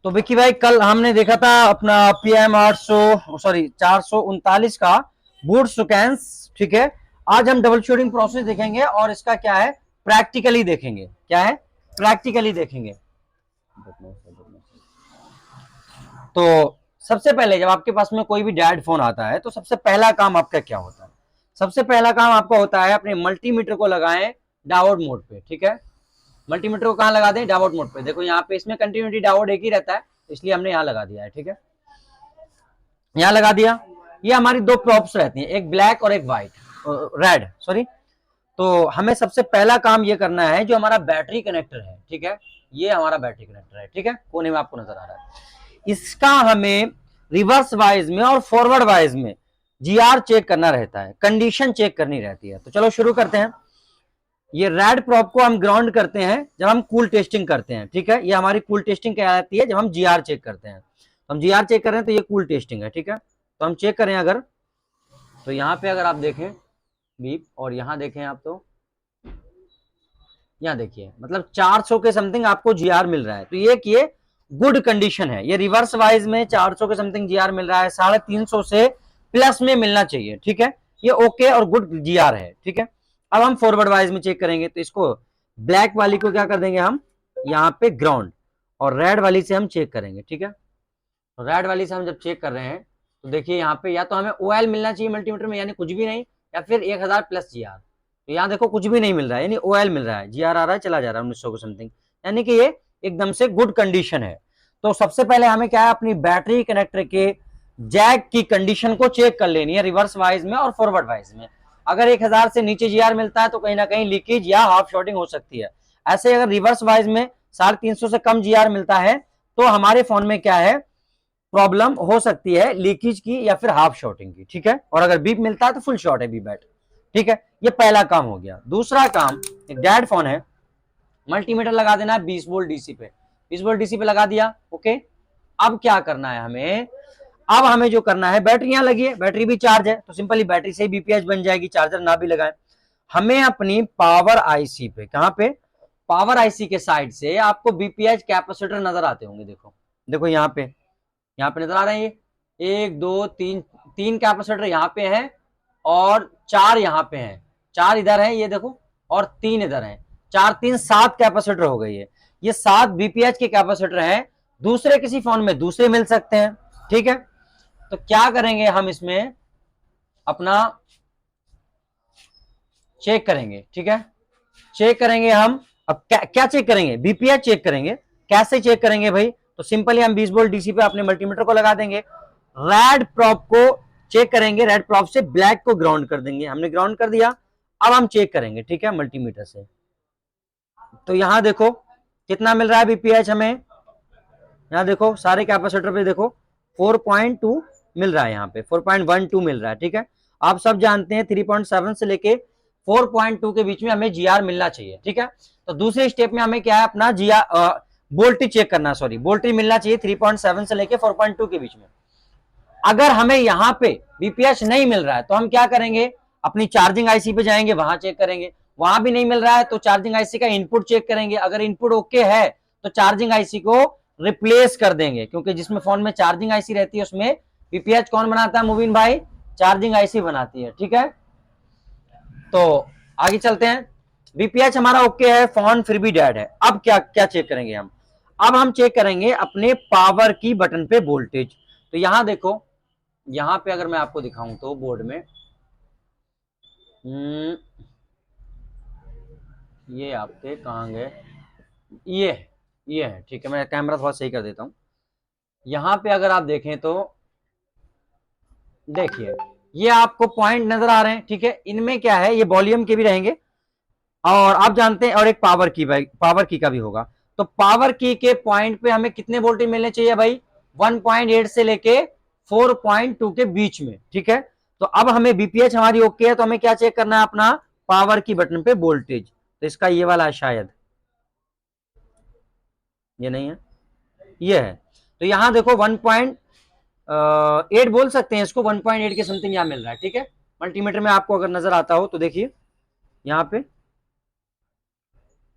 तो विक्की भाई कल हमने देखा था अपना PM 800 सॉरी 439 का बूट सुकैंस, ठीक है। आज हम डबल शूटिंग प्रोसेस देखेंगे और इसका क्या है प्रैक्टिकली देखेंगे, क्या है प्रैक्टिकली देखेंगे। तो सबसे पहले जब आपके पास में कोई भी डैड फोन आता है तो सबसे पहला काम आपका क्या होता है? सबसे पहला काम आपका होता है अपने मल्टीमीटर को लगाएं डायोड मोड पे, ठीक है। मल्टीमीटर को कहां लगा दें? डायोड मोड पे। देखो यहाँ पे इसमें कंटिन्यूटी डायोड एक ही रहता है, इसलिए हमने यहाँ लगा दिया है, ठीक है। यहाँ लगा दिया। ये हमारी दो प्रॉप्स रहती हैं, एक ब्लैक और एक व्हाइट, रेड सॉरी। तो हमें सबसे पहला काम ये करना है, जो हमारा बैटरी कनेक्टर है, ठीक है, ये हमारा बैटरी कनेक्टर है, ठीक है, कोने में आपको नजर आ रहा है। इसका हमें रिवर्स वाइज में और फॉरवर्ड वाइज में GR चेक करना रहता है, कंडीशन चेक करनी रहती है। तो चलो शुरू करते हैं। ये रेड प्रॉप को हम ग्राउंड करते हैं जब हम कूल टेस्टिंग करते हैं, ठीक है। ये हमारी कूल टेस्टिंग कहलाती है जब हम GR चेक करते हैं। तो हम GR चेक कर रहे हैं तो ये कूल टेस्टिंग है, ठीक है। तो हम चेक करें अगर, तो यहाँ पे अगर आप देखें बीप और यहाँ देखें आप, तो यहाँ देखिए मतलब 400 के समथिंग आपको GR मिल रहा है। तो ये गुड कंडीशन है। ये रिवर्स वाइज में 400 के समथिंग GR मिल रहा है, 350 से प्लस में मिलना चाहिए, ठीक है। ये ओके और गुड GR है, ठीक है। अब हम फॉरवर्ड वाइज में चेक करेंगे, तो इसको ब्लैक वाली को क्या कर देंगे हम यहाँ पे ग्राउंड, और रेड वाली से हम चेक करेंगे, ठीक है। तो रेड वाली से हम जब चेक कर रहे हैं तो देखिए यहाँ पे या तो हमें OL मिलना चाहिए मल्टीमीटर में, यानी कुछ भी नहीं, या फिर 1000 प्लस GR। तो यहाँ देखो कुछ भी नहीं मिल रहा है, यानी OL मिल रहा है, GR आ रहा है, चला जा रहा है 1900 को समथिंग, यानी कि ये एकदम से गुड कंडीशन है। तो सबसे पहले हमें क्या है, अपनी बैटरी कनेक्टर के जैक की कंडीशन को चेक कर लेनी है, रिवर्स वाइज में और फॉरवर्ड वाइज में। अगर 1000 से नीचे GR मिलता है तो कहीं ना कहीं लीकेज या हाफ शॉर्टिंग हो सकती है। ऐसे अगर रिवर्स वाइज में 350 से कम GR मिलता है तो हमारे फोन में क्या है, प्रॉब्लम हो सकती है लीकेज की या फिर हाफ शॉर्टिंग की, ठीक है। और अगर बीप मिलता है तो फुल शॉर्ट है बीप बैट, ठीक है। ये पहला काम हो गया। दूसरा काम, एक डैड फोन है, मल्टीमीटर लगा देना है 20 वोल्ट DC पे, 20 वोल्ट DC पे लगा दिया, ओके। अब क्या करना है हमें, अब हमें जो करना है, बैटरी यहां लगी है, बैटरी भी चार्ज है, तो सिंपली बैटरी से ही BPH बन जाएगी, चार्जर ना भी लगाए। हमें अपनी पावर IC पे, कहां पे, पावर IC के साइड से आपको BPH कैपेसिटर नजर आते होंगे, देखो देखो यहाँ पे नजर आ रहे हैं, ये 1 2 3 3 कैपेसिटर यहाँ पे है और 4 यहाँ पे हैं, 4 इधर है ये देखो, और 3 इधर है, 4 3 7 कैपेसिटर हो गई है। ये 7 BPH के कैपेसिटर हैं, दूसरे किसी फोन में दूसरे मिल सकते हैं, ठीक है। तो क्या करेंगे हम इसमें अपना चेक करेंगे, ठीक है, चेक करेंगे हम। अब क्या चेक करेंगे, BPH चेक करेंगे। कैसे चेक करेंगे भाई, तो सिंपली हम 20 वोल्ट DC पे अपने मल्टीमीटर को लगा देंगे, रेड प्रॉप को चेक करेंगे, रेड प्रॉप से ब्लैक को ग्राउंड कर देंगे, हमने ग्राउंड कर दिया। अब हम चेक करेंगे, ठीक है, मल्टीमीटर से। तो यहां देखो कितना मिल रहा है BPH हमें, यहां देखो सारे कैपेसिटर पे देखो 4.2 मिल रहा है, यहाँ पे 4.12 मिल रहा है, ठीक है। आप सब जानते हैं 3.7 से लेके 4.2 के बीच में हमें GR मिलना चाहिए, ठीक है। तो दूसरे स्टेप में हमें क्या है, अपना GR वोल्टेज चेक करना, सॉरी वोल्टेज मिलना चाहिए 3.7 से लेके 4.2 के बीच में। अगर हमें यहाँ पे BPH नहीं मिल रहा है तो हम क्या करेंगे, अपनी चार्जिंग IC पे जाएंगे, वहां चेक करेंगे। वहां भी नहीं मिल रहा है तो चार्जिंग IC का इनपुट चेक करेंगे, अगर इनपुट ओके है तो चार्जिंग IC को रिप्लेस कर देंगे, क्योंकि जिसमें फोन में चार्जिंग IC रहती है उसमें BPH कौन बनाता है मुबीन भाई, चार्जिंग IC बनाती है, ठीक है। तो आगे चलते हैं, BPH हमारा ओके है, फोन फिर भी डेड है। अब क्या क्या चेक करेंगे हम, अब हम चेक करेंगे अपने पावर की बटन पे वोल्टेज। तो यहां देखो, यहां पे अगर मैं आपको दिखाऊं तो बोर्ड में, ये आपके कहां गए, ये है, ठीक है, मैं कैमरा थोड़ा सही कर देता हूं। यहां पे अगर आप देखें तो देखिए ये आपको पॉइंट नजर आ रहे हैं, ठीक है। इनमें क्या है, ये वॉल्यूम के भी रहेंगे और आप जानते हैं, और एक पावर की का भी होगा। तो पावर की के पॉइंट पे हमें कितने वोल्टेज मिलने चाहिए भाई, 1.8 से लेके 4.2 के बीच में, ठीक है। तो अब हमें BPH हमारी ओके है, तो हमें क्या चेक करना है, अपना पावर की बटन पे वोल्टेज। तो इसका ये वाला है शायद, ये नहीं है, ये है। तो यहां देखो 1.8 बोल सकते हैं इसको, 1.8 के समथिंग यहां मिल रहा है, ठीक है। मल्टीमीटर में आपको अगर नजर आता हो तो देखिए यहाँ पे,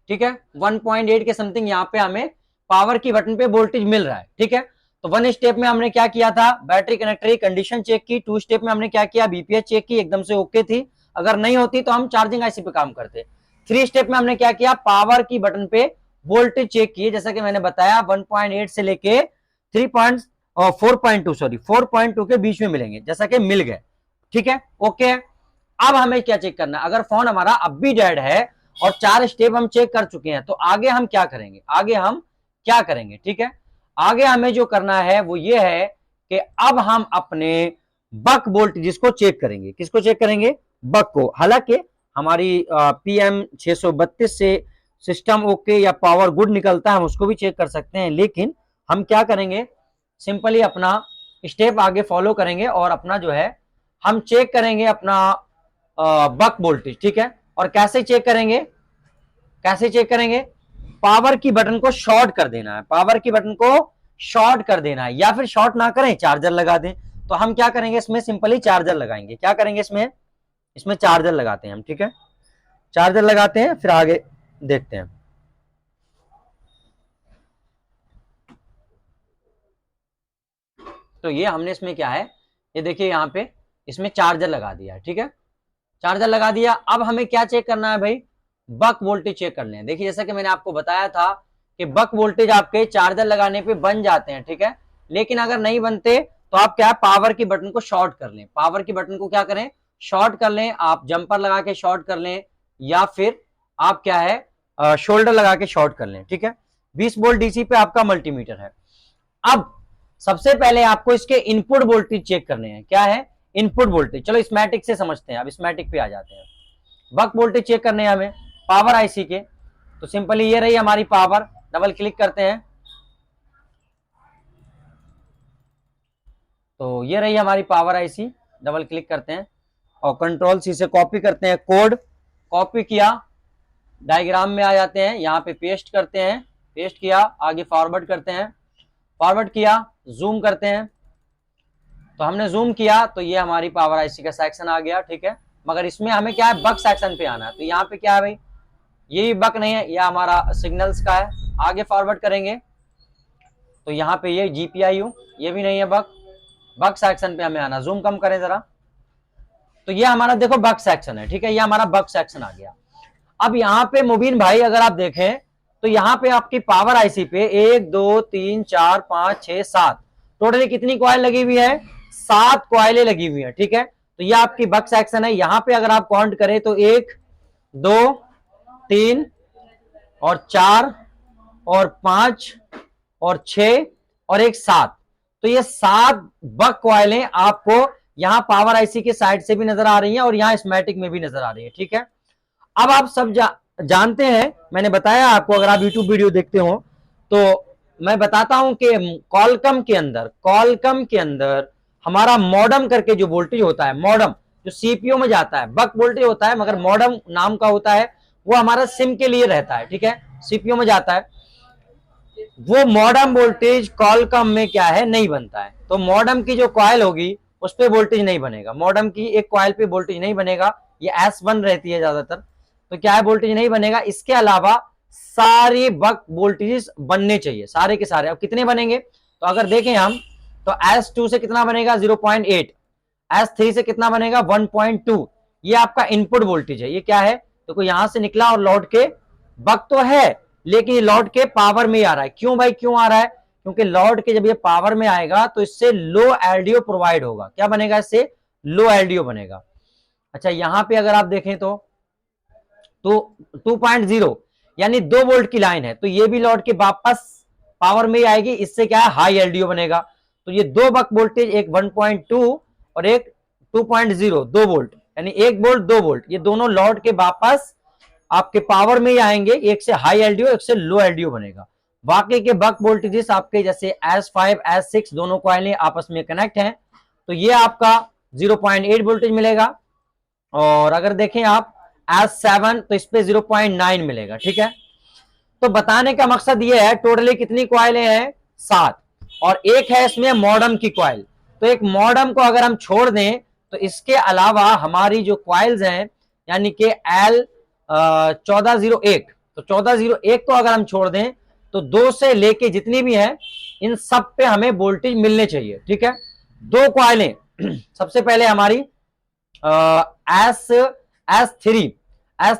ठीक है, 1.8 के समथिंग यहाँ पे हमें पावर की बटन पे वोल्टेज मिल रहा है, ठीक है। तो 1 स्टेप में हमने क्या किया था, बैटरी कनेक्टर की कंडीशन चेक की। 2 स्टेप में हमने क्या किया, बीपीएच चेक की, एकदम से ओके थी, अगर नहीं होती तो हम चार्जिंग आईसी पे काम करते। 3 स्टेप में हमने क्या किया, पावर की बटन पे वोल्टेज चेक किए, जैसा कि मैंने बताया 1.8 से लेके 4.2 के बीच में मिलेंगे, जैसा कि मिल गए, ठीक है, ओके। अब हमें क्या चेक करना है, अगर फोन हमारा अब भी डेड है और 4 स्टेप हम चेक कर चुके हैं, तो आगे हम क्या करेंगे, आगे हम क्या करेंगे, ठीक है। आगे हमें जो करना है वो ये है कि अब हम अपने बक वोल्टेज को चेक करेंगे। किसको चेक करेंगे, बक को। हालांकि हमारी PM 632 से सिस्टम ओके या पावर गुड निकलता है, हम उसको भी चेक कर सकते हैं, लेकिन हम क्या करेंगे, सिंपली अपना स्टेप आगे फॉलो करेंगे और अपना जो है हम चेक करेंगे अपना बक वोल्टेज, ठीक है। और कैसे चेक करेंगे, कैसे चेक करेंगे, पावर की बटन को शॉर्ट कर देना है, पावर की बटन को शॉर्ट कर देना है, या फिर शॉर्ट ना करें चार्जर लगा दें। तो हम क्या करेंगे, इसमें सिंपली चार्जर लगाएंगे। क्या करेंगे, इसमें चार्जर लगाते हैं हम, ठीक है, चार्जर लगाते हैं, फिर आगे देखते हैं। तो ये हमने इसमें क्या है, ये देखिए यहाँ पे इसमें चार्जर लगा दिया है, ठीक है, चार्जर लगा दिया। अब हमें क्या चेक करना है भाई, बक वोल्टेज चेक करने हैं। देखिए जैसा कि मैंने आपको बताया था कि बक वोल्टेज आपके चार्जर लगाने पे बन जाते हैं, ठीक है, लेकिन अगर नहीं बनते तो आप क्या, पावर की बटन को शॉर्ट कर लें, पावर की बटन को क्या करें, शॉर्ट कर लें, आप जंपर लगा के शॉर्ट कर लें, या फिर आप क्या है शोल्डर लगा के शॉर्ट कर लें, ठीक है। 20 वोल्ट डीसी पे आपका मल्टीमीटर है। अब सबसे पहले आपको इसके इनपुट वोल्टेज चेक करने हैं। क्या है, इनपुट वोल्टेज। चलो स्मैटिक से समझते हैं, अब स्मैटिक पे आ जाते हैं। बक वोल्टेज चेक करने हैं हमें पावर आईसी के, तो सिंपली ये रही हमारी पावर, डबल क्लिक करते हैं, तो ये रही हमारी पावर आईसी, डबल क्लिक करते हैं और कंट्रोल सी से कॉपी करते हैं कोड, कॉपी किया, डायग्राम में आ जाते हैं, यहाँ पे पेस्ट करते हैं, पेस्ट किया, आगे फॉरवर्ड करते हैं, फॉरवर्ड किया, जूम करते हैं, तो हमने जूम किया तो ये हमारी पावर आईसी का सेक्शन आ गया, ठीक है। मगर इसमें हमें क्या है, बक सेक्शन पे आना है, तो यहाँ पे क्या है भाई, ये भी बक नहीं है, ये हमारा सिग्नल्स का है। आगे फॉरवर्ड करेंगे तो यहाँ पे ये GPIO, ये भी नहीं है बक सेक्शन पे हमें आना। जूम कम करें जरा, तो ये हमारा देखो बक सेक्शन है, ठीक है, ये हमारा बक सेक्शन आ गया। अब यहाँ पे मुबीन भाई अगर आप देखें तो यहाँ पे आपकी पावर आईसी पे 1 2 3 4 5 6 7 टोटली कितनी कॉइल लगी हुई है, 7 कॉइलें लगी हुई है, ठीक है। तो ये आपकी बक सेक्शन है। यहाँ पे अगर आप काउंट करें तो 1 2 3 और 4 और 5 और 6 और एक 7, तो ये 7 बक कॉइलें आपको यहाँ पावर आईसी के साइड से भी नजर आ रही हैं और यहाँ स्मैटिक में भी नजर आ रही है, ठीक है। अब आप सब जानते हैं, मैंने बताया आपको, अगर आप YouTube वीडियो देखते हो तो मैं बताता हूं कि कॉलकम के अंदर हमारा मॉडम करके जो वोल्टेज होता है, मॉडम जो सीपीयू में जाता है, बक वोल्टेज होता है मगर मॉडम नाम का होता है, वो हमारा सिम के लिए रहता है, ठीक है, सीपीयू में जाता है। वो मॉडम वोल्टेज कॉलकम में क्या है, नहीं बनता है। तो मॉडम की जो कॉइल होगी उस पर वोल्टेज नहीं बनेगा, मॉडम की एक कॉइल पे वोल्टेज नहीं बनेगा, ये S1 रहती है ज्यादातर, तो क्या है, वोल्टेज नहीं बनेगा। इसके अलावा सारे बक वोल्टेज बनने चाहिए, सारे के सारे। अब कितने बनेंगे, तो अगर देखें हम तो S2 से कितना बनेगा 0.8, S3 से कितना बनेगा 1.2, ये आपका इनपुट वोल्टेज है। ये क्या है, तो यहां से निकला और लौट के बक तो है, लेकिन ये लौट के पावर में आ रहा है। क्यों भाई, क्यों आ रहा है, क्योंकि लौट के जब ये पावर में आएगा तो इससे लो एलडीओ प्रोवाइड होगा। क्या बनेगा, इससे लो एलडीओ बनेगा। अच्छा यहां पे अगर आप देखें तो 2.0 यानी 2 वोल्ट की लाइन है, तो ये भी लौट के वापस पावर में आएगी, इससे क्या है, हाई एलडीओ बनेगा। तो ये 2 बक वोल्टेज, एक 1.2 और एक 2.0, 2 वोल्ट, यानी 1 वोल्ट 2 वोल्ट, ये दोनों लौट के वापस आपके पावर में ही आएंगे, एक से हाई एलडीओ एक से लो एलडीओ बनेगा। बाकी के बक वोल्टेजेस आपके जैसे S5 S6 दोनों कॉइलें आपस में कनेक्ट हैं, तो ये आपका 0.8 वोल्टेज मिलेगा। और अगर देखें आप S7 तो इस पे 0.9 मिलेगा, ठीक है। तो बताने का मकसद ये है, टोटली कितनी कॉइलें हैं, 7, और एक है इसमें मॉडम की कॉइल। तो एक मॉडम को अगर हम छोड़ दें तो इसके अलावा हमारी जो कॉइल्स हैं, यानी कि L1401, तो 1401 को अगर हम छोड़ दें तो 2 से लेके जितनी भी है इन सब पे हमें वोल्टेज मिलने चाहिए, ठीक है। दो कॉइलें सबसे पहले हमारी एस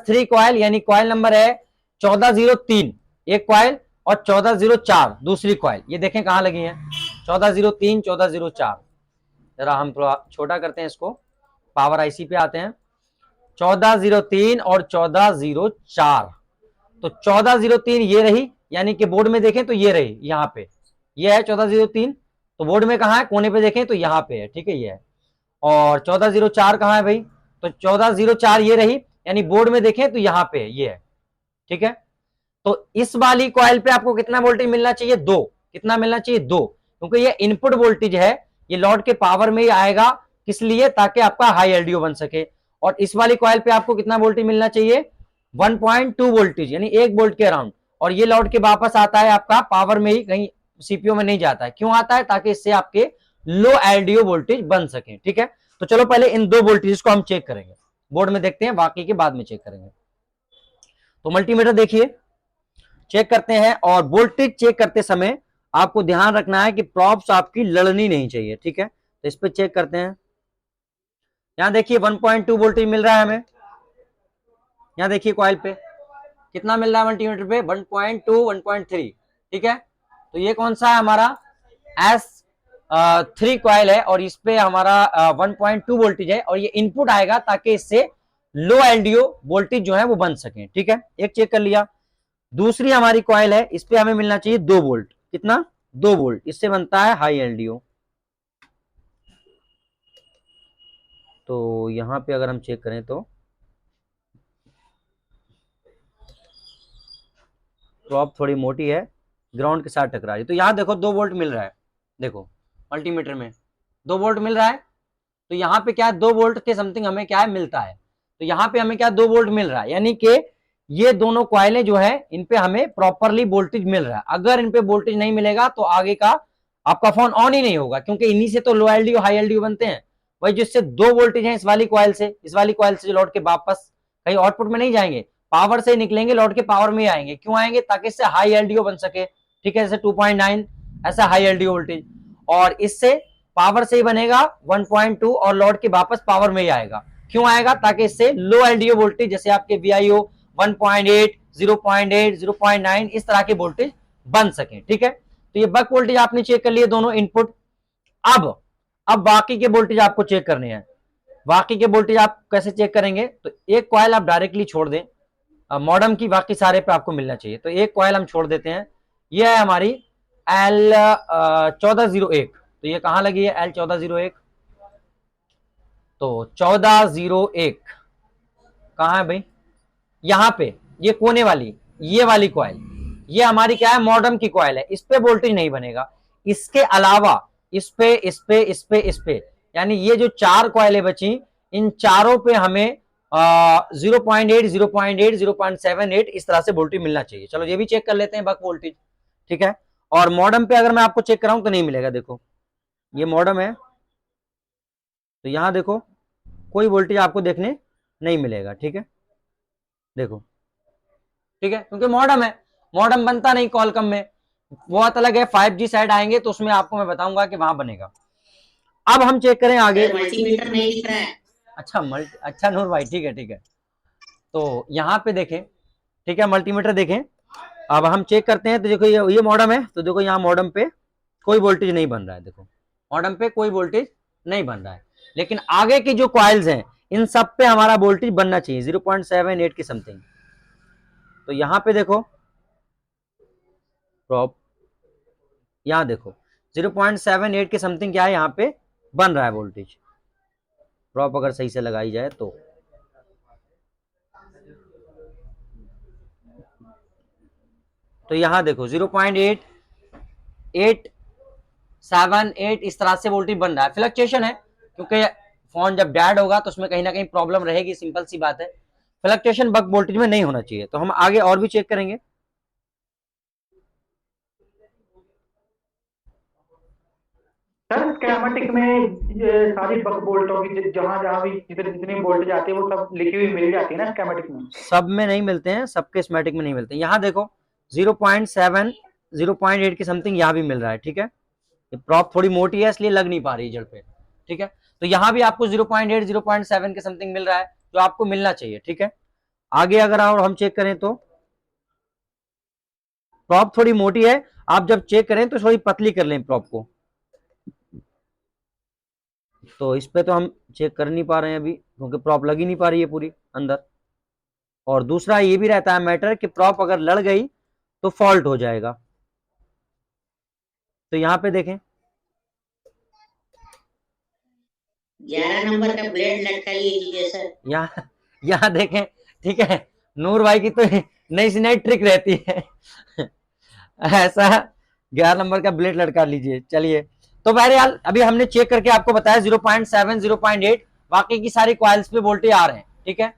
थ्री कॉइल, यानी कॉइल नंबर है 1403 एक कॉइल, और 1404 दूसरी कॉइल। ये देखें कहां लगी है, 1403 1404। जरा हम थोड़ा छोटा करते हैं इसको, पावर आईसी पे आते हैं। 1403 और 1404, तो 1403 ये रही, यानी कि बोर्ड में देखें तो ये रही, यहां पे ये है 1403, तो बोर्ड में कहां है, कोने पे देखें तो यहां पे है, ठीक है, ये है। और 1404 कहां है भाई, तो 1404 ये रही, यानी बोर्ड में देखें तो यहां पे ये है, ठीक है। तो इस वाली कॉइल पे आपको कितना वोल्टेज मिलना चाहिए, 2। कितना मिलना चाहिए, 2, क्योंकि ये इनपुट वोल्टेज है, ये लोड के पावर में ही आएगा, किस लिए, ताकि आपका हाई एलडीओ बन सके। और इस वाली कॉइल पे आपको कितना वोल्टेज मिलना चाहिए, 1.2 वोल्टेज, यानी 1 वोल्ट के अराउंड। और ये लोड के वापस आता है आपका पावर में ही, कहीं सीपीओ में नहीं जाता है। क्यों आता है, ताकि इससे आपके लो एलडीओ वोल्टेज बन सके, ठीक है। तो चलो पहले इन 2 वोल्टेज को हम चेक करेंगे, बोर्ड में देखते हैं, बाकी के बाद में चेक करेंगे। तो मल्टीमीटर देखिए, चेक करते हैं, और वोल्टेज चेक करते समय आपको ध्यान रखना है कि प्रॉप्स आपकी लड़नी नहीं चाहिए, ठीक है। तो इस पे चेक करते हैं, यहां देखिए 1.2 वोल्टेज मिल रहा है हमें, यहां देखिए कॉइल पे कितना मिल रहा है मल्टीमीटर पे, 1.2 1.3, ठीक है। तो ये कौन सा है, हमारा एस 3 कॉइल है, और इस पे हमारा 1.2 वोल्टेज है, और ये इनपुट आएगा ताकि इससे लो एलडीओ वोल्टेज जो है वो बन सके, ठीक है। एक चेक कर लिया। दूसरी हमारी कॉइल है, इस पे हमें मिलना चाहिए 2 वोल्ट, कितना, 2 वोल्ट, इससे बनता है हाई एलडीओ। तो यहां पे अगर हम चेक करें तो ड्रॉप थोड़ी मोटी है, ग्राउंड के साथ टकरा रही, तो यहां देखो 2 वोल्ट मिल रहा है, देखो मल्टीमीटर में 2 वोल्ट मिल रहा है। तो यहाँ पे क्या है, 2 वोल्ट के समथिंग हमें क्या है मिलता है, तो यहाँ पे हमें क्या 2 वोल्ट मिल रहा है, यानी कि ये दोनों कॉइलें जो है इन पे हमें प्रॉपरली वोल्टेज मिल रहा है। अगर इन पे वोल्टेज नहीं मिलेगा तो आगे का आपका फोन ऑन ही नहीं होगा, क्योंकि इन्हीं से तो लो एलडीओ हाई एलडीओ बनते हैं। वही जिससे 2 वोल्टेज है इस वाली कॉइल से, इस वाली कॉइल से लौट के वापस कहीं आउटपुट में नहीं जाएंगे, पावर से निकलेंगे, लौट के पावर में आएंगे। क्यों आएंगे, ताकि इससे हाई एलडीओ बन सके, ठीक है, जैसे 2.9 ऐसा हाई एलडीओ वोल्टेज। और इससे पावर से ही बनेगा 1.2, और लौट के वापस पावर में ही आएगा। क्यों आएगा, ताकि इससे लो एलडीओ वोल्टेज, जैसे आपके वीआईओ 1.8 0.8 0.9 इस तरह के वोल्टेज बन सके, ठीक है। तो ये बक वोल्टेज आपने चेक कर लिए दोनों इनपुट। अब बाकी के वोल्टेज आपको चेक करने हैं। बाकी के वोल्टेज आप कैसे चेक करेंगे, तो एक कॉइल आप डायरेक्टली छोड़ दें मॉडम की, बाकी सारे पे आपको मिलना चाहिए। तो एक कॉइल हम छोड़ देते हैं, ये है हमारी L1401। तो ये कहां लगी है, L1401, तो 1401 कहां है भाई, यहां पे, ये कोने वाली, ये वाली कॉइल, ये हमारी क्या है, मॉडर्न की कॉइल है, इस पे वोल्टेज नहीं बनेगा। इसके अलावा इस पे, इस पे, इस पे, इस पे, यानी ये जो 4 कॉइलें बची, इन चारों पे हमें 0.8 0.8 0.78 इस तरह से वोल्टेज मिलना चाहिए। चलो ये भी चेक कर लेते हैं बक वोल्टेज, ठीक है। और मॉडर्न पे अगर मैं आपको चेक कराऊं तो नहीं मिलेगा, देखो ये मॉडर्न है, तो यहां देखो कोई वोल्टेज आपको देखने नहीं मिलेगा, ठीक है, देखो, ठीक है, क्योंकि मॉडर्न है, मॉडर्न बनता नहीं कॉलकम में, वो अलग है। 5G साइड आएंगे तो उसमें आपको मैं बताऊंगा कि वहां बनेगा। अब हम चेक करें आगे, मल्टीमीटर नहीं दिख रहा है। अच्छा नूर भाई, ठीक है, ठीक है। तो यहाँ पे देखें, ठीक है, मल्टीमीटर देखें। अब हम चेक करते हैं, तो देखो ये मॉडम है, तो देखो यहाँ मॉडम पे कोई वोल्टेज नहीं बन रहा है, देखो मॉडम पे कोई वोल्टेज नहीं बन रहा है। लेकिन आगे की जो कॉइल्स हैं इन सब पे हमारा वोल्टेज बनना चाहिए 0.78 की समथिंग। तो यहाँ पे देखो प्रॉप, यहाँ देखो 0.78 के समथिंग क्या है, यहाँ पे बन रहा है वोल्टेज, प्रॉप अगर सही से लगाई जाए तो यहां देखो 0.8878 इस तरह से वोल्टेज बन रहा है। फ्लक्चुएशन है, क्योंकि फोन जब डेड होगा तो उसमें कहीं ना कहीं प्रॉब्लम रहेगी, सिंपल सी बात है। फ्लक्चुएशन बक वोल्टेज में नहीं होना चाहिए। तो हम आगे और भी चेक करेंगे। सर स्कीमेटिक में ये सारी बक बोल्टों की जहां जहां भी जितनी जितनी वोल्टेज आती है वो सब लिखी हुई मिल जाती है ना स्कीमेटिक में। सब में नहीं मिलते हैं, सबके स्कीमेटिक में नहीं मिलते। यहाँ देखो 0.7 0.8 के समथिंग यहाँ भी मिल रहा है, ठीक है। ये प्रॉप थोड़ी मोटी है इसलिए लग नहीं पा रही जड़ पे, ठीक है। तो यहाँ भी आपको 0.8 0.7 के समथिंग मिल रहा है जो आपको मिलना चाहिए, ठीक है। आगे अगर और हम चेक करें तो प्रॉप थोड़ी मोटी है, आप जब चेक करें तो थोड़ी पतली कर लें प्रॉप को। तो इस पे तो हम चेक कर नहीं पा रहे हैं अभी क्योंकि प्रॉप लग ही नहीं पा रही है पूरी अंदर। और दूसरा ये भी रहता है मैटर कि प्रॉप अगर लड़ गई तो फॉल्ट हो जाएगा। तो यहाँ पे देखें 11 नंबर का ब्लेड लटका लीजिए सर। यहाँ देखें, ठीक है। नूर भाई की तो नई से नई ट्रिक रहती है ऐसा 11 नंबर का ब्लेड लटका लीजिए। चलिए, तो बहरहाल अभी हमने चेक करके आपको बताया 0.7 0.8 बाकी की सारी कॉइल्स पे वोल्टेज आ रहे हैं, ठीक है।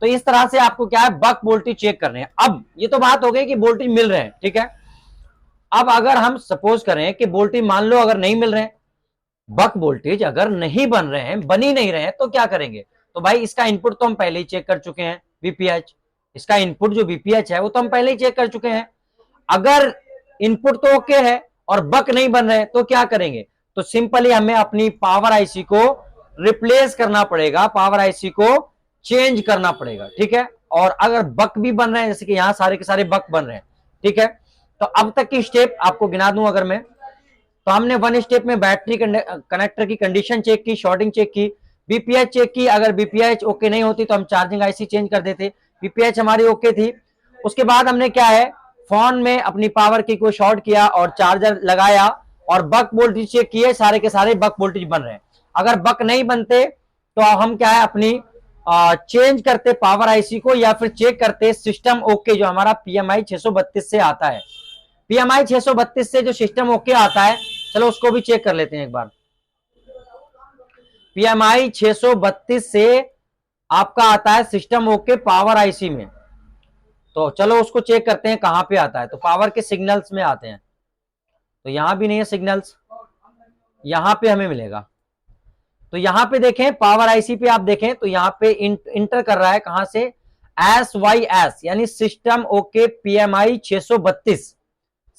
तो इस तरह से आपको क्या है बक वोल्टेज चेक करने हैं। अब ये तो बात हो गई कि वोल्टेज मिल रहे हैं, ठीक है। अब अगर हम सपोज करें कि वोल्टेज मान लो अगर नहीं मिल रहे हैं, बक वोल्टेज अगर नहीं बन रहे हैं, बन ही नहीं रहे हैं, तो क्या करेंगे। तो भाई इसका इनपुट तो हम पहले ही चेक कर चुके हैं, वीपीएच। इसका इनपुट जो वीपीएच है वो तो हम पहले ही चेक कर चुके हैं। अगर इनपुट तो ओके है और बक नहीं बन रहे तो क्या करेंगे। तो सिंपली हमें अपनी पावर आईसी को रिप्लेस करना पड़ेगा, पावर आईसी को चेंज करना पड़ेगा, ठीक है। और अगर बक भी बन रहे हैं, जैसे कि यहां सारे के सारे बक बन रहे हैं, ठीक है। तो अब तक की स्टेप आपको गिना दूं अगर मैं, तो हमने वन स्टेप में बैटरी कनेक्टर की कंडीशन चेक की, शॉर्टिंग चेक की, बीपीएच चेक की। अगर बीपीएच ओके नहीं होती तो हम चार्जिंग आईसी चेंज कर देते, बीपीएच हमारी ओके थी। उसके बाद हमने क्या है फोन में अपनी पावर की को शॉर्ट किया और चार्जर लगाया और बक वोल्टेज चेक किए, सारे के सारे बक वोल्टेज बन रहे हैं। अगर बक नहीं बनते तो हम क्या है अपनी चेंज करते पावर आईसी को या फिर चेक करते सिस्टम ओके जो हमारा पीएमआई 632 से आता है। पीएमआई 632 से जो सिस्टम ओके आता है, चलो उसको भी चेक कर लेते हैं एक बार। पीएमआई 632 से आपका आता है सिस्टम ओके पावर आईसी में। तो चलो उसको चेक करते हैं कहां पे आता है। तो पावर के सिग्नल्स में आते हैं, तो यहां भी नहीं है सिग्नल्स, यहां पे हमें मिलेगा। तो यहां पे देखें पावर आईसी पे आप देखें तो यहां पे इंटर कर रहा है कहां से, SYS यानी system okay PMI 632,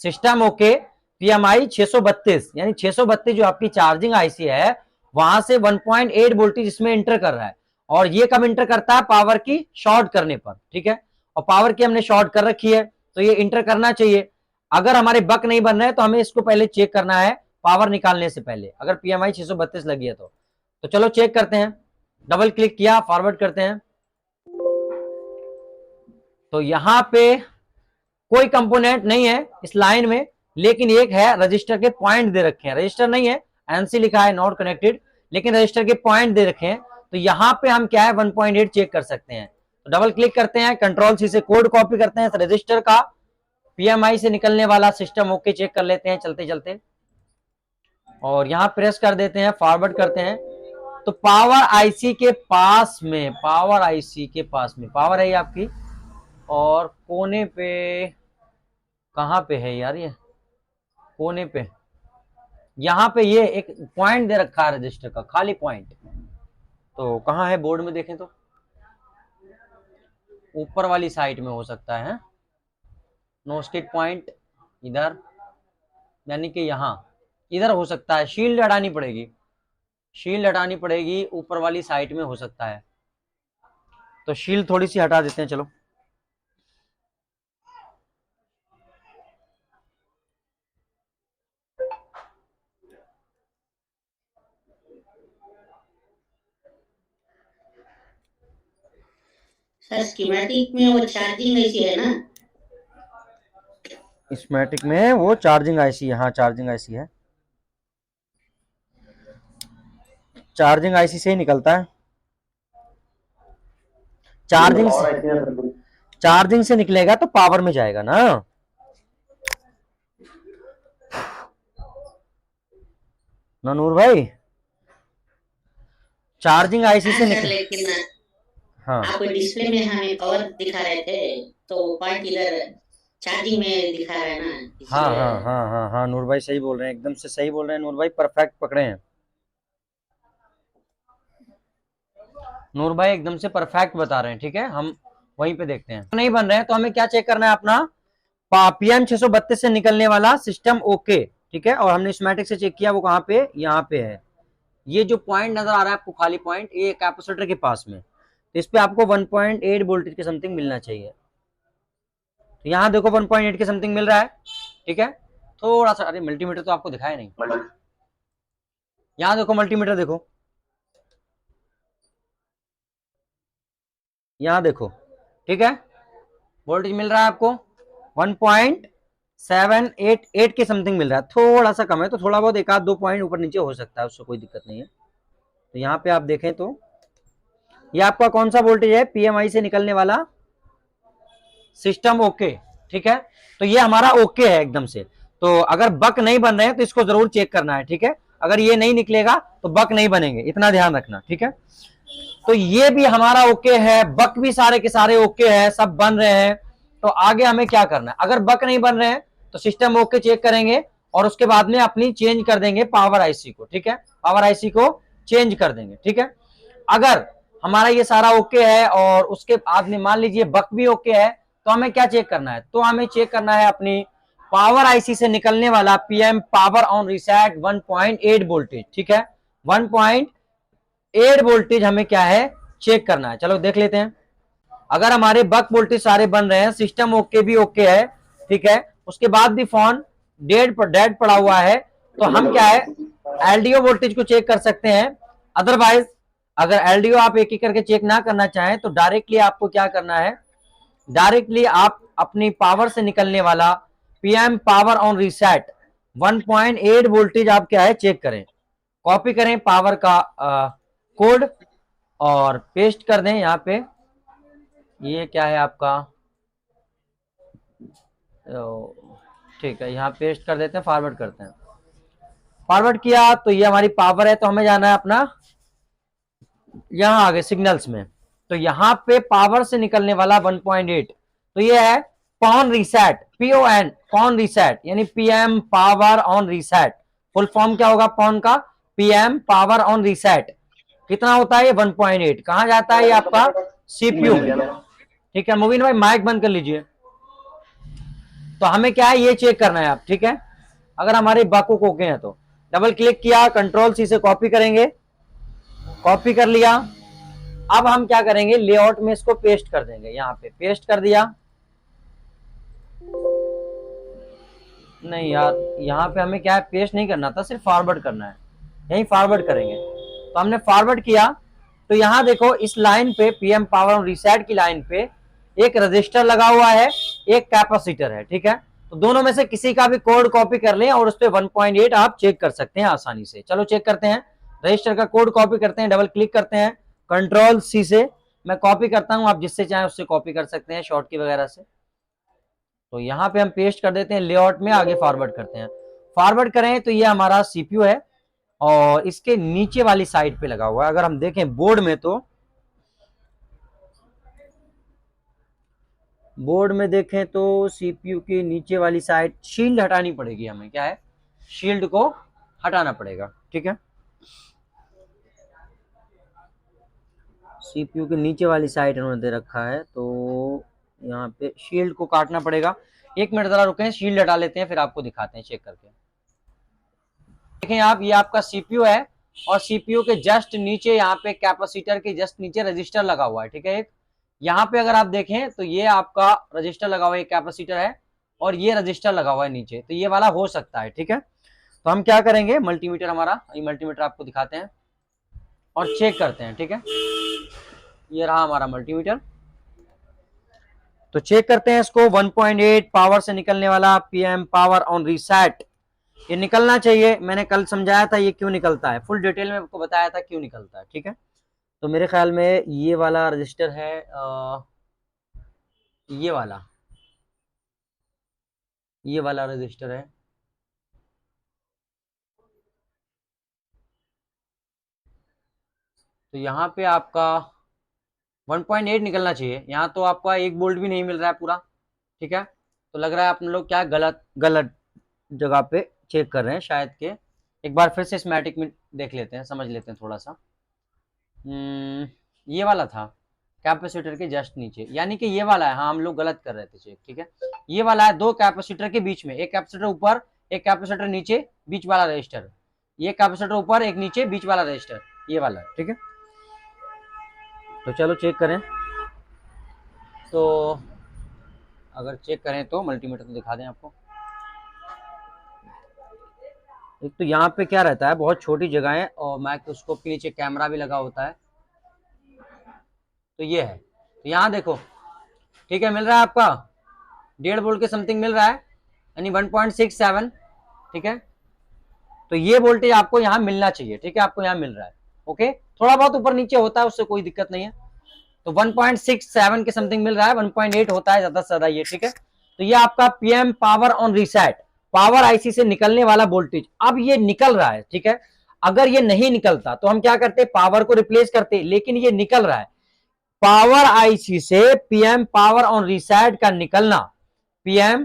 system okay PMI 632 यानी 632 जो आपकी चार्जिंग आईसी है वहां से 1.8 वोल्टेज इसमें इंटर कर रहा है। और ये कब इंटर करता है, पावर की शॉर्ट करने पर, ठीक है। और पावर की हमने शॉर्ट कर रखी है तो ये इंटर करना चाहिए। अगर हमारे बक नहीं बन रहे हैं तो हमें इसको पहले चेक करना है पावर निकालने से पहले, अगर पीएमआई 632 लगी है तो चलो चेक करते हैं। डबल क्लिक किया, फॉरवर्ड करते हैं। तो यहां पे कोई कंपोनेंट नहीं है इस लाइन में, लेकिन एक है रजिस्टर के पॉइंट दे रखे हैं, रजिस्टर नहीं है, एनसी लिखा है नॉट कनेक्टेड, लेकिन रजिस्टर के पॉइंट दे रखे हैं। तो यहां पे हम क्या है 1.8 चेक कर सकते हैं। तो डबल क्लिक करते हैं, कंट्रोल सी से कोड कॉपी करते हैं रजिस्टर का, पीएमआई से निकलने वाला सिस्टम ओके चेक कर लेते हैं चलते चलते, और यहां प्रेस कर देते हैं, फॉरवर्ड करते हैं। तो पावर आईसी के पास में, पावर आईसी के पास में पावर है आपकी, और कोने पे कहां पे है यार, ये कोने पे यहां पे ये एक पॉइंट दे रखा है रजिस्टर का, खाली पॉइंट। तो कहां है बोर्ड में देखें तो ऊपर वाली साइड में हो सकता है, नो स्टेट पॉइंट इधर, यानी कि यहां इधर हो सकता है। शील्ड हटानी पड़ेगी, शील्ड हटानी पड़ेगी, ऊपर वाली साइड में हो सकता है। तो शील्ड थोड़ी सी हटा देते हैं चलो। सर स्कीमेटिक में वो चार्जिंग ऐसी है ना, स्कीमेटिक में वो चार्जिंग आईसी, हाँ चार्जिंग आईसी है, चार्जिंग आईसी से ही निकलता है। चार्जिंग से निकलेगा तो पावर में जाएगा ना नूर भाई, चार्जिंग आईसी से निकल, लेकिन हाँ आपको डिस्प्ले में हमें पावर दिखा रहे थे तो पॉइंट इधर चार्जिंग में दिखा रहा है ना, हाँ इसलिए। हाँ हाँ हाँ हाँ नूर भाई सही बोल रहे हैं, एकदम से सही बोल रहे हैं नूर भाई, परफेक्ट पकड़े हैं नूर भाई, एकदम से परफेक्ट बता रहे हैं, ठीक है। हम वहीं पे देखते हैं, नहीं बन रहे हैं तो हमें क्या चेक करना है अपना PM 632 से निकलने वाला सिस्टम ओके, ठीक है। और हमने स्कीमेटिक से चेक किया, वो कहाँ पे, यहाँ पे है। ये जो पॉइंट नजर आ रहा है आपको खाली पॉइंट, ये कैपेसिटर के पास में, तो इस पे आपको 1.8 वोल्टेज के समथिंग मिलना चाहिए। तो यहाँ देखो 1.8 के समथिंग मिल रहा है, ठीक है। थोड़ा सा, अरे मल्टीमीटर तो आपको दिखाया नहीं, यहाँ देखो मल्टीमीटर देखो, यहाँ देखो, ठीक है। वोल्टेज मिल रहा है आपको 1.788 के समथिंग मिल रहा है, थोड़ा सा कम है, तो थोड़ा बहुत एक आध 2 पॉइंट ऊपर नीचे हो सकता है, उससे कोई दिक्कत नहीं है। तो यहाँ पे आप देखें तो ये आपका कौन सा वोल्टेज है, PMI से निकलने वाला सिस्टम ओके, ठीक है। तो ये हमारा ओके है एकदम से। तो अगर बक नहीं बन रहे हैं तो इसको जरूर चेक करना है, ठीक है। अगर ये नहीं निकलेगा तो बक नहीं बनेंगे, इतना ध्यान रखना, ठीक है। तो ये भी हमारा ओके है, बक भी सारे के सारे ओके है, सब बन रहे हैं। तो आगे हमें क्या करना है, अगर बक नहीं बन रहे हैं तो सिस्टम ओके चेक करेंगे और उसके बाद में अपनी चेंज कर देंगे पावर आईसी को, ठीक है। पावर आईसी को चेंज कर देंगे, ठीक है। अगर हमारा ये सारा ओके है और उसके बाद में मान लीजिए बक भी ओके है, तो हमें क्या चेक करना है, तो हमें चेक करना है अपनी पावर आईसी से निकलने वाला PM power on reset 1.8 voltage, ठीक है। 1.8 वोल्टेज हमें क्या है, चेक करना है। चलो देख लेते हैं। अगर हमारे बक वोल्टेज सारे बन रहे हैं, सिस्टम ओके भी ओके है, ठीक है, उसके बाद भी फोन डेड पड़ा हुआ है, तो हम क्या है, एलडीओ वोल्टेज को चेक कर सकते हैं। अदरवाइज अगर एलडीओ आप एक एक करके चेक ना करना चाहें तो डायरेक्टली आपको क्या करना है, डायरेक्टली आप अपनी पावर से निकलने वाला PM power on reset 1.8 voltage आप क्या है, चेक करें। कॉपी करें पावर का कोड और पेस्ट कर दें यहाँ पे। ये क्या है आपका, ठीक है, यहाँ पेस्ट कर देते हैं, फॉरवर्ड करते हैं। फॉरवर्ड किया तो ये हमारी पावर है, तो हमें जाना है अपना यहाँ आगे सिग्नल्स में। तो यहाँ पे पावर से निकलने वाला 1.8, तो ये है PON reset, PON PON reset, यानी PM power on reset. Full form क्या होगा पॉन का, PM पावर ऑन रीसेट। कितना होता है ये 1.8, कहां जाता है ये आपका CPU में, ठीक है। मुबीन भाई माइक बंद कर लीजिए। तो हमें क्या है, ये चेक करना है आप, ठीक है। अगर हमारे बाको कोके हैं तो डबल क्लिक किया, कंट्रोल-C से कॉपी करेंगे, कॉपी कर लिया। अब हम क्या करेंगे, लेआउट में इसको पेस्ट कर देंगे, यहाँ पे पेस्ट कर दिया। नहीं यार, यहाँ पे हमें क्या है, पेस्ट नहीं करना था, सिर्फ फॉरवर्ड करना है, यही फॉरवर्ड करेंगे। तो हमने फॉरवर्ड किया, तो यहाँ देखो इस लाइन पे PM पावर ऑन रीसेट की लाइन पे एक रजिस्टर लगा हुआ है, एक कैपेसिटर है, ठीक है। तो दोनों में से किसी का भी कोड कॉपी कर लें और उस पर 1.8 आप चेक कर सकते हैं आसानी से। चलो चेक करते हैं, रजिस्टर का कोड कॉपी करते हैं, डबल क्लिक करते हैं, कंट्रोल-C से मैं कॉपी करता हूं, आप जिससे चाहें उससे कॉपी कर सकते हैं, शॉर्ट की वगैरह से। तो यहाँ पे हम पेस्ट कर देते हैं, लेआउट में आगे फॉरवर्ड करते हैं। फॉरवर्ड करें तो ये हमारा CPU है और इसके नीचे वाली साइड पे लगा हुआ है। अगर हम देखें बोर्ड में, तो बोर्ड में देखें तो CPU की नीचे वाली साइड शील्ड हटानी पड़ेगी हमें, क्या है, शील्ड को हटाना पड़ेगा, ठीक है। CPU के नीचे वाली साइड इन्होंने दे रखा है, तो यहाँ पे शील्ड को काटना पड़ेगा। 1 मिनट जरा रुकें, शील्ड हटा लेते हैं, फिर आपको दिखाते हैं चेक करके। देखें आप, ये आपका CPU है और CPU के जस्ट नीचे यहाँ पे कैपेसिटर के जस्ट नीचे रजिस्टर लगा हुआ है, ठीक है। एक यहाँ पे अगर आप देखें तो ये आपका रजिस्टर लगा हुआ है, कैपेसिटर है और ये रजिस्टर लगा हुआ है नीचे, तो ये वाला हो सकता है, ठीक है। तो हम क्या करेंगे, मल्टीमीटर हमारा, ये मल्टीमीटर आपको दिखाते हैं और चेक करते हैं, ठीक है। ये रहा हमारा मल्टीमीटर, तो चेक करते हैं इसको। 1.8 पावर से निकलने वाला PM पावर ऑन रीसेट, ये निकलना चाहिए। मैंने कल समझाया था ये क्यों निकलता है, फुल डिटेल में आपको बताया था क्यों निकलता है, ठीक है। तो मेरे ख्याल में ये वाला रजिस्टर है, ये वाला रजिस्टर है। तो यहाँ पे आपका 1.8 निकलना चाहिए। यहाँ तो आपका 1 वोल्ट भी नहीं मिल रहा है पूरा, ठीक है। तो लग रहा है आप लोग क्या गलत जगह पे चेक कर रहे हैं शायद के। एक बार फिर से स्कीमेटिक में देख लेते हैं, समझ लेते हैं थोड़ा सा। ये वाला था, कैपेसिटर के जस्ट नीचे, यानी कि ये वाला है। हाँ, हम लोग गलत कर रहे थे चेक, ठीक है। ये वाला है दो कैपेसिटर के बीच में, एक कैपेसिटर ऊपर एक कैपेसिटर नीचे, बीच वाला रजिस्टर। ये कैपेसिटर ऊपर एक नीचे, बीच वाला रजिस्टर, ये वाला है, ठीक है। तो चलो चेक करें। तो अगर चेक करें तो मल्टीमीटर तो दिखा दें आपको। एक तो यहाँ पे क्या रहता है, बहुत छोटी जगह है और माइक्रोस्कोप के नीचे कैमरा भी लगा होता है। तो ये है, तो यहाँ देखो, ठीक है, मिल रहा है आपका 1.5 वोल्ट के समथिंग मिल रहा है, यानी 1.67, ठीक है। तो ये वोल्टेज आपको यहाँ मिलना चाहिए, ठीक है, आपको यहाँ मिल रहा है। ओके, थोड़ा बहुत ऊपर नीचे होता है, उससे कोई दिक्कत नहीं है। तो 1.67 के समथिंग मिल रहा है, 1.8 होता है ज्यादा से ज्यादा ये, ठीक है। तो ये आपका PM power on reset, power IC से निकलने वाला वोल्टेज। अब ये निकल रहा है, ठीक है। अगर ये नहीं निकलता तो हम क्या करते, पावर को रिप्लेस करते, लेकिन ये निकल रहा है। पावर आईसी से पीएम पावर ऑन रीसेट का निकलना, पीएम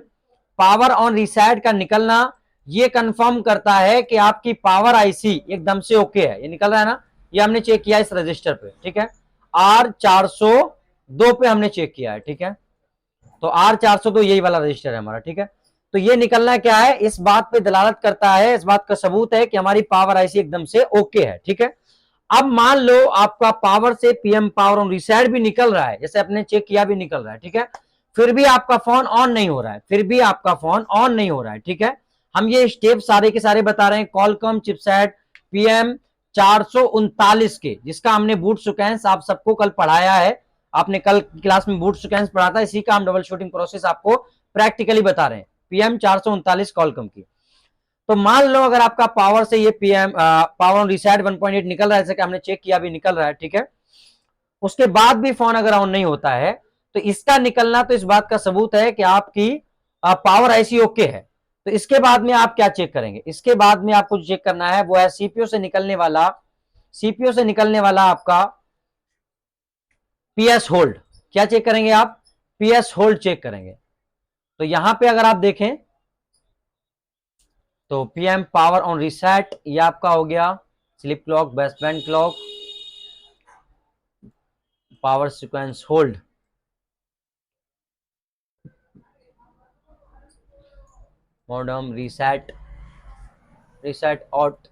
पावर ऑन रीसेट का निकलना, ये कंफर्म करता है कि आपकी पावर आईसी एकदम से ओके है। ये निकल रहा है ना, ये हमने चेक किया इस रजिस्टर पे, ठीक है। R402 पे हमने चेक किया है, ठीक है। तो R402 यही वाला रजिस्टर है हमारा, ठीक है। तो ये निकलना क्या है, इस बात पे दलालत करता है, इस बात का सबूत है कि हमारी पावर आईसी एकदम से ओके है, ठीक है। अब मान लो आपका पावर से पीएम पावर ऑन रीसेट भी निकल रहा है, जैसे अपने चेक किया भी निकल रहा है, ठीक है। फिर भी आपका फोन ऑन नहीं हो रहा है, फिर भी आपका फोन ऑन नहीं हो रहा है, ठीक है। हम ये स्टेप सारे के सारे बता रहे हैं, कॉलकॉम चिपसेट पीएम 439 के, जिसका हमने बूट सीक्वेंस आप सबको कल पढ़ाया है। आपने कल क्लास में बूट सीक्वेंस पढ़ा था, इसी का हम डबल शूटिंग प्रोसेस आपको प्रैक्टिकली बता रहे हैं, पीएम 439 कॉलकॉम की। तो मान लो अगर आपका पावर से ये पीएम पावर ऑन रीसेट 1.8 निकल रहा है, जैसे कि हमने चेक किया भी निकल रहा है, ठीक है। उसके बाद भी फोन अगर ऑन नहीं होता है, तो इसका निकलना तो इस बात का सबूत है कि आपकी पावर आईसी ओके है। तो इसके बाद में आप क्या चेक करेंगे, इसके बाद में आपको चेक करना है वो है सीपीयू से निकलने वाला, सीपीयू से निकलने वाला आपका पीएस होल्ड। क्या चेक करेंगे आप, पीएस होल्ड चेक करेंगे। तो यहां पे अगर आप देखें तो पीएम पावर ऑन रीसेट, ये आपका हो गया slip clock, baseband clock, power sequence hold, modem reset, reset out,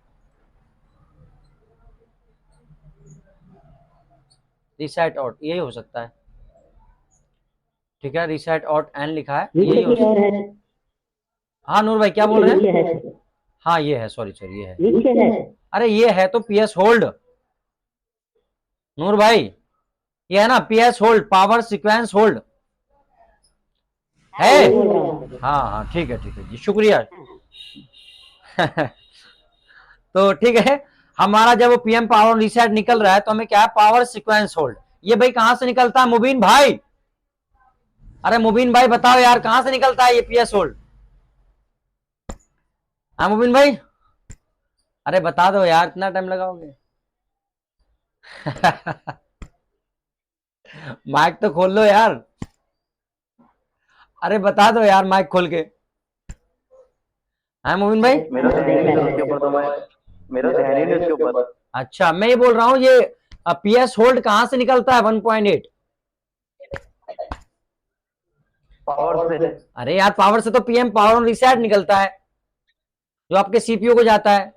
reset out, यही हो सकता है, ठीक है। रीसेट ऑट एन लिखा है, यही हो सकता है। हाँ नूर भाई क्या बोल रहे हैं, हाँ ये है, सॉरी सॉरी ये है, अरे ये है तो पीएस होल्ड नूर भाई, ये है ना PS hold, power sequence hold है। हाँ हाँ ठीक है जी, शुक्रिया। तो ठीक है, हमारा जब वो पीएम पावर रीसेट निकल रहा है तो हमें क्या है, पावर सीक्वेंस होल्ड। ये भाई कहां से निकलता है मुबीन भाई, अरे मुबीन भाई बताओ यार कहां से निकलता है ये पीएस होल्ड। हाँ मुबीन भाई, अरे बता दो यार, इतना टाइम लगाओगे। माइक तो खोल लो यार, अरे बता दो यार माइक खोल के। हाँ मुबीन भाई, मेरा ध्यान ही नहीं उसके ऊपर, तो मेरा ध्यान ही नहीं उसके ऊपर। अच्छा मैं ये बोल रहा हूँ, ये पीएस होल्ड कहां से निकलता है 1.8, पावर से। अरे यार पावर से तो पीएम पावर ऑन रीसेट निकलता है, जो आपके सीपीयू को जाता है।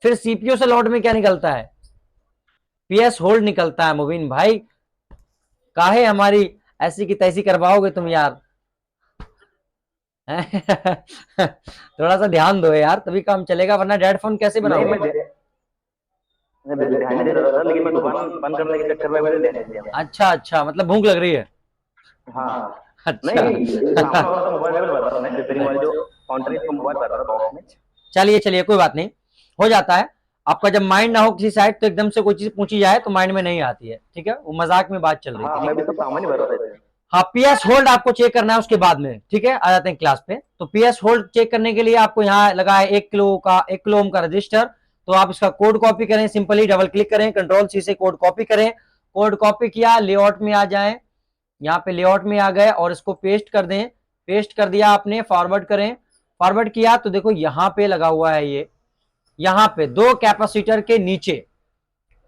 फिर सीपीयू से लॉट में क्या निकलता है, पीएस होल्ड निकलता है। मुबीन भाई काहे हमारी ऐसी की तैसी करवाओगे तुम यार। थोड़ा सा ध्यान दो यार, तभी काम चलेगा, वरना डेड फोन कैसे बनाओगे। मैं ध्यान नहीं दे रहा था, लेकिन मैं दुकान बंद करने के चक्कर में मैंने ध्यान नहीं दिया। अच्छा अच्छा, मतलब भूख लग रही है। हाँ अच्छा नहीं, सामने वाला तो मोबाइल में बता रहा हूँ, रिपेयरिंग वाले जो काउंटर है मोबाइल बता रहा था बॉक्स में। चलिए चलिए कोई बात नहीं, हो जाता है। आपका जब माइंड ना हो किसी साइड तो एकदम से कोई चीज पूछी जाए तो माइंड में नहीं आती है, ठीक है, वो मजाक में बात चल रही हाँ थी। मैं भी तो सामान ही भर रहा था। हाँ पीएस होल्ड आपको चेक करना है उसके बाद में, ठीक है, आ जाते हैं क्लास पे। तो पीएस होल्ड चेक करने के लिए आपको यहाँ लगा है 1 किलो ओम का रजिस्टर। तो आप इसका कोड कॉपी करें, सिंपली डबल क्लिक करें, कंट्रोल सी से कोड कॉपी करें। कोड कॉपी किया, लेआउट में आ जाए, यहाँ पे लेआउट में आ गए और इसको पेस्ट कर दें। पेस्ट कर दिया आपने, फॉरवर्ड करें। फॉरवर्ड किया तो देखो यहाँ पे लगा हुआ है ये, यहाँ पे 2 कैपेसिटर के नीचे,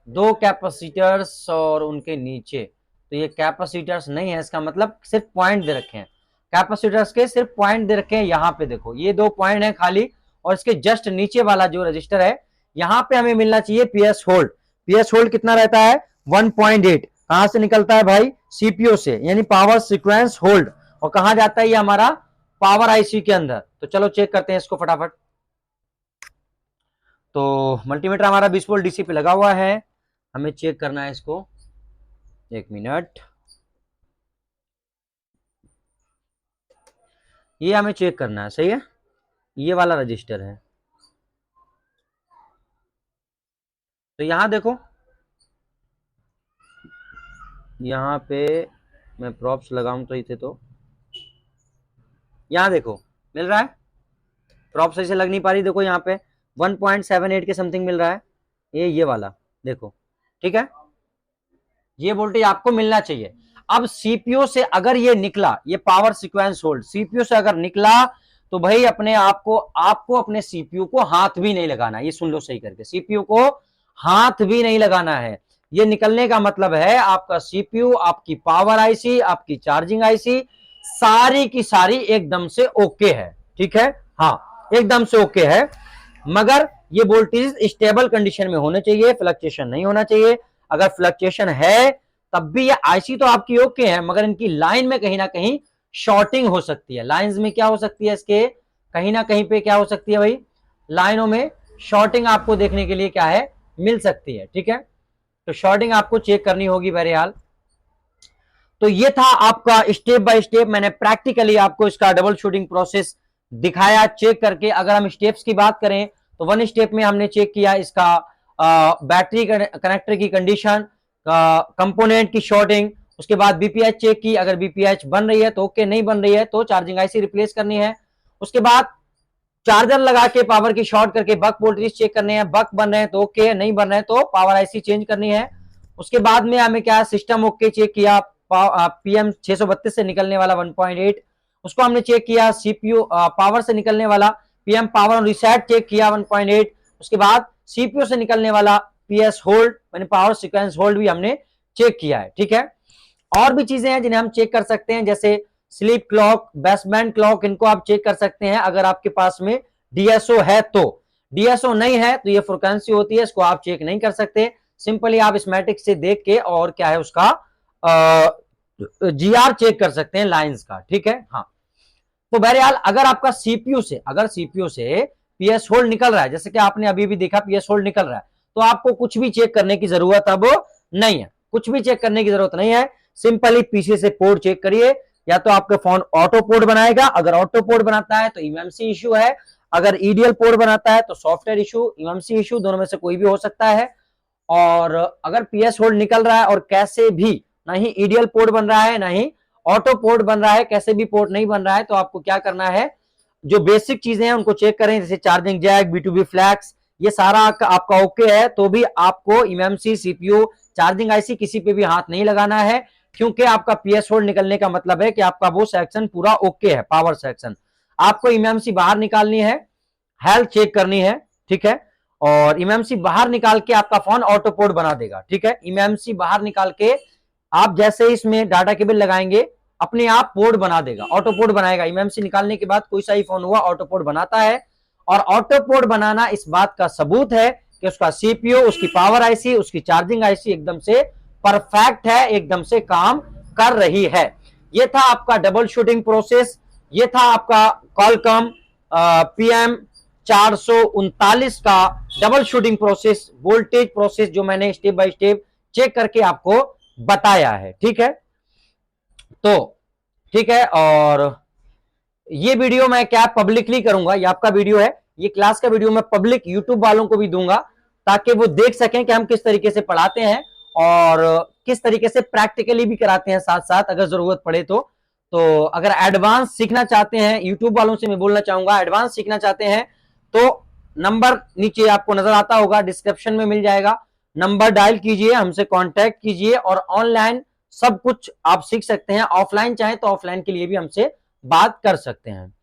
2 कैपेसिटर्स और उनके नीचे। तो ये कैपेसिटर्स नहीं है, इसका मतलब सिर्फ पॉइंट दे रखे हैं, कैपेसिटर्स के सिर्फ पॉइंट दे रखे हैं। यहाँ पे देखो ये 2 पॉइंट है खाली, और इसके जस्ट नीचे वाला जो रजिस्टर है यहाँ पे हमें मिलना चाहिए पीएस होल्ड। पीएस होल्ड कितना रहता है 1.8, कहां से निकलता है भाई सीपीयू से, यानी पावर सीक्वेंस होल्ड, और कहां जाता है ये हमारा पावर आईसी के अंदर। तो चलो चेक करते हैं इसको फटाफट। तो मल्टीमीटर हमारा 20 वोल्ट डीसी पे लगा हुआ है, हमें चेक करना है इसको, 1 मिनट, ये हमें चेक करना है, सही है, ये वाला रजिस्टर है। तो यहां देखो, यहां पे मैं प्रॉप्स लगाऊं तो इसे, तो यहां देखो मिल रहा है, प्रॉप सही से लग नहीं पा रही, देखो यहाँ पे 1.78 के समथिंग मिल रहा है, ये वाला देखो, ठीक है, ये वोल्टेज आपको मिलना चाहिए। अब सीपीयू से अगर ये निकला, ये पावर सीक्वेंस होल्ड सीपीयू से अगर निकला, तो भाई अपने आपको अपने सीपीयू को हाथ भी नहीं लगाना, ये सुन लो सही करके, सीपीयू को हाथ भी नहीं लगाना है। ये निकलने का मतलब है आपका सीपीयू, आपकी पावर आईसी, आपकी चार्जिंग आईसी, सारी की सारी एकदम से ओके है, ठीक है, हाँ एकदम से ओके है, मगर ये वोल्टेज स्टेबल कंडीशन में होने चाहिए, फ्लक्चुएशन नहीं होना चाहिए। अगर फ्लक्चुएशन है तब भी ये आईसी तो आपकी ओके है, मगर इनकी लाइन में कहीं ना कहीं शॉर्टिंग हो सकती है। लाइंस में क्या हो सकती है, इसके कहीं ना कहीं पे क्या हो सकती है भाई, लाइनों में शॉर्टिंग आपको देखने के लिए क्या है मिल सकती है, ठीक है। तो शॉर्टिंग आपको चेक करनी होगी बहरहाल। तो ये था आपका स्टेप बाय स्टेप, मैंने प्रैक्टिकली आपको इसका डबल शूटिंग प्रोसेस दिखाया चेक करके। अगर हम स्टेप्स की बात करें तो 1 स्टेप में हमने चेक किया इसका बैटरी कनेक्टर की कंडीशन, कंपोनेंट की शॉर्टिंग, उसके बाद बीपीएच चेक की, अगर बीपीएच बन रही है तो ओके, नहीं बन रही है तो चार्जिंग आईसी रिप्लेस करनी है। उसके बाद चार्जर लगा के पावर की शॉर्ट करके बक वोल्टेज चेक करने हैं, बक बन रहे हैं तो ओके, नहीं बन रहे हैं तो पावर आईसी चेंज करनी है। उसके बाद में हमें क्या सिस्टम ओके चेक किया, पीएम 632 से निकलने वाला 1.8 उसको हमने चेक किया, सीपीयू पावर से निकलने वाला पीएम पावर और रिसेट चेक किया 1.8, उसके बाद सीपीयू से निकलने वाला पीएस होल्ड यानी पावर सीक्वेंस होल्ड भी हमने चेक किया है, ठीक है। और भी चीजें हैं जिन्हें हम चेक कर सकते हैं, जैसे स्लीप क्लॉक, बेसबैंड क्लॉक, इनको आप चेक कर सकते हैं अगर आपके पास में डीएसओ है तो। डीएसओ नहीं है तो ये फ्रिक्वेंसी होती है, इसको आप चेक नहीं कर सकते, सिंपली आप स्मैटिक से देख के और क्या है उसका जीआर चेक कर सकते हैं लाइंस का, ठीक है, हाँ। तो बहरहाल अगर आपका सीपीयू से पीएस होल्ड निकल रहा है, जैसे कि आपने अभी भी देखा पीएस होल्ड निकल रहा है, तो आपको कुछ भी चेक करने की जरूरत अब नहीं है, कुछ भी चेक करने की जरूरत नहीं है, सिंपली पीसी से पोर्ट चेक करिए। या तो आपका फोन ऑटो पोर्ट बनाएगा, अगर ऑटो पोर्ट बनाता है तो ईएमसी इशू है, अगर ईडीएल पोर्ट बनाता है तो सॉफ्टवेयर इशू, ईएमसी इशू, दोनों में से कोई भी हो सकता है। और अगर पीएस होल्ड निकल रहा है और कैसे भी ना ही ईडीएल पोर्ट बन रहा है ना ही ऑटो पोर्ट बन रहा है, कैसे भी पोर्ट नहीं बन रहा है, तो आपको क्या करना है, जो बेसिक चीजें हैं उनको चेक करें, जैसे चार्जिंग जैक, B2B फ्लैक्स, ये सारा आपका ओके है तो भी आपको ईएमसी, सीपीयू, चार्जिंग आईसी किसी पे भी हाथ नहीं लगाना है, क्योंकि आपका पीएस होल्ड निकलने का मतलब है कि आपका वो सेक्शन पूरा ओके है, पावर सेक्शन। आपको ईएमसी बाहर निकालनी है, हेल्थ चेक करनी है, ठीक है, और ईएमसी बाहर निकाल के आपका फोन ऑटो पोर्ट बना देगा, ठीक है। ईएमसी बाहर निकाल के आप जैसे इसमें डाटा केबल लगाएंगे अपने आप पोर्ट बना देगा, ऑटो पोर्ट बनाएगा। ईएमसी निकालने के बाद कोई सा ही फोन हुआ ऑटो पोर्ट बनाता है, और ऑटो पोर्ट बनाना इस बात का सबूत है कि उसका सीपीयू, उसकी पावर आईसी, उसकी चार्जिंग आईसी एकदम से परफेक्ट है, एकदम से काम कर रही है। ये था आपका डबल शूटिंग प्रोसेस, ये था आपका कॉलकॉम पीएम 439 का double shooting process, voltage process, जो मैंने स्टेप बाय स्टेप चेक करके आपको बताया है, ठीक है। तो ठीक है, और ये वीडियो मैं क्या पब्लिकली करूंगा, ये आपका वीडियो है, ये क्लास का वीडियो मैं पब्लिक यूट्यूब वालों को भी दूंगा ताकि वो देख सकें कि हम किस तरीके से पढ़ाते हैं और किस तरीके से प्रैक्टिकली भी कराते हैं साथ साथ अगर जरूरत पड़े तो अगर एडवांस सीखना चाहते हैं, यूट्यूब वालों से मैं बोलना चाहूंगा, एडवांस सीखना चाहते हैं तो नंबर नीचे आपको नजर आता होगा, डिस्क्रिप्शन में मिल जाएगा, नंबर डायल कीजिए, हमसे कांटेक्ट कीजिए और ऑनलाइन सब कुछ आप सीख सकते हैं। ऑफलाइन चाहे तो ऑफलाइन के लिए भी हमसे बात कर सकते हैं।